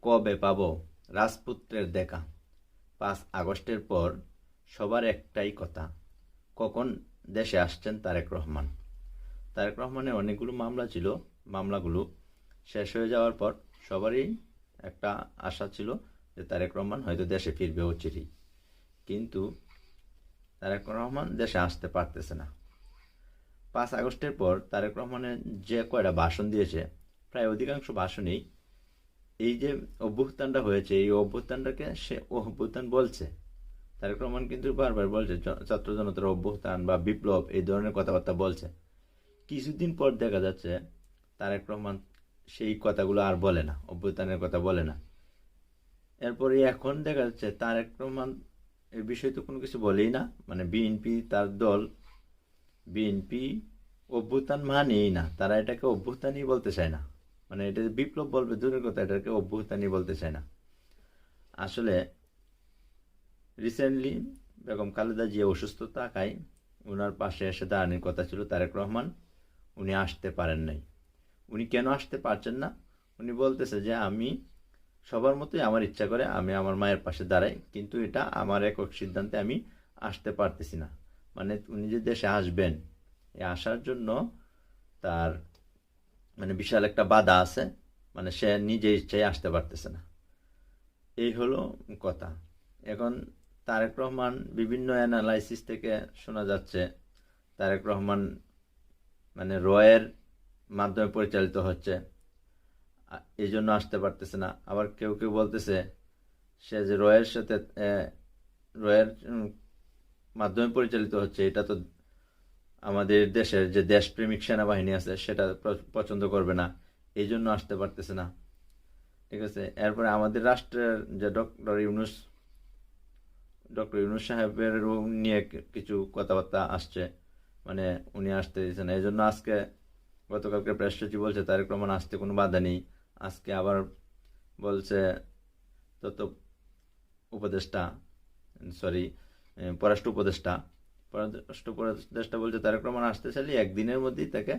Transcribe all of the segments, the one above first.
কবে পাবো রাজপুত্রের দেখা? 5 আগস্টের পর সবার একটাই কথা, কখন দেশে আসছেন তারেক রহমান। তারেক রহমানের অনেকগুলো মামলা ছিল, মামলাগুলো শেষ হয়ে যাওয়ার পর সবারই একটা আশা ছিল যে তারেক রহমান হয়তো দেশে ফিরবে অচিরেই। কিন্তু তারেক রহমান দেশে আসতে পারতেছে না। 5 আগস্টের পর তারেক রহমানের যে কয়টা ভাষণ দিয়েছে, প্রায় অধিকাংশ ভাষণেই এই যে অভ্যুত্থানটা হয়েছে, এই অভ্যুত্থানটাকে সে অভ্যুত্থান বলছে। তারেক রহমান কিন্তু বারবার বলছে ছাত্র জনতার অভ্যুত্থান বা বিপ্লব, এই ধরনের কথাবার্তা বলছে। কিছুদিন পর দেখা যাচ্ছে তারেক রহমান সেই কথাগুলো আর বলে না, অভ্যুত্থানের কথা বলে না। এরপরে এখন দেখা যাচ্ছে তারেক রহমান এই বিষয়ে তো কোনো কিছু বলেই না। মানে বিএনপি, তার দল বিএনপি অভ্যুত্থান মানেই না, তারা এটাকে অভ্যুত্থানই বলতে চায় না। মানে এটা বিপ্লব বলবে দূরের কথা, এটাকে অভ্যুত্থানই বলতে চায় না। আসলে রিসেন্টলি বেগম খালেদা জিয়া অসুস্থ থাকায় ওনার পাশে এসে দাঁড়ানোর কথা ছিল তারেক রহমান, উনি আসতে পারেন নাই। উনি কেন আসতে পারছেন না? উনি বলতেছে যে আমি সবার মতোই আমার ইচ্ছা করে আমি আমার মায়ের পাশে দাঁড়াই, কিন্তু এটা আমার একক সিদ্ধান্তে আমি আসতে পারতেছি না। মানে উনি যে দেশে আসবেন, এই আসার জন্য তার মানে বিশাল একটা বাধা আছে। মানে সে নিজে ইচ্ছায় আসতে পারতেছে না, এই হলো কথা। এখন তারেক রহমান বিভিন্ন অ্যানালাইসিস থেকে শোনা যাচ্ছে তারেক রহমান মানে রয়ের মাধ্যমে পরিচালিত হচ্ছে, এই জন্য আসতে পারতেছে না। আবার কেউ কেউ বলতেছে সে যে রয়ের সাথে রয়ের মাধ্যমে পরিচালিত হচ্ছে, এটা তো আমাদের দেশের যে দেশপ্রেমিক সেনাবাহিনী আছে সেটা পছন্দ করবে না, এই জন্য আসতে পারতেছে না। ঠিক আছে, এরপরে আমাদের রাষ্ট্রের যে ডক্টর ইউনূস সাহেবের নিয়ে কিছু কথাবার্তা আসছে, মানে উনি আসতে দিচ্ছে না। এই জন্য আজকে গতকালকে প্রেস সচিব বলছে তারেক রহমান আসতে কোনো বাধা নেই। আজকে আবার বলছে তত উপদেষ্টা, সরি, পররাষ্ট্র উপদেষ্টা বলছে তারেক রহমান আসতে চাইলে একদিনের মধ্যেই তাকে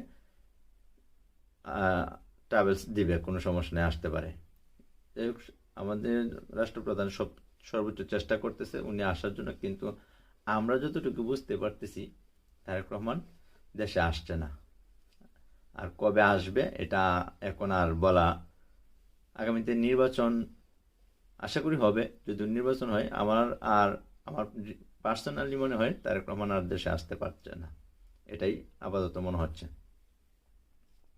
ট্রাভেলস দিবে, কোনো সমস্যা নেই, আসতে পারে। আমাদের রাষ্ট্রপ্রধান সর্বোচ্চ চেষ্টা করতেছে উনি আসার জন্য, কিন্তু আমরা যতটুকু বুঝতে পারতেছি তারেক রহমান দেশে আসছে না। আর কবে আসবে এটা এখন আর বলা। আগামীতে নির্বাচন আশা করি হবে। যদি নির্বাচন হয়, আমার পার্সোনালি মনে হয় তারেক রহমান আর দেশে আসতে পারছে না, এটাই আপাতত মনে হচ্ছে।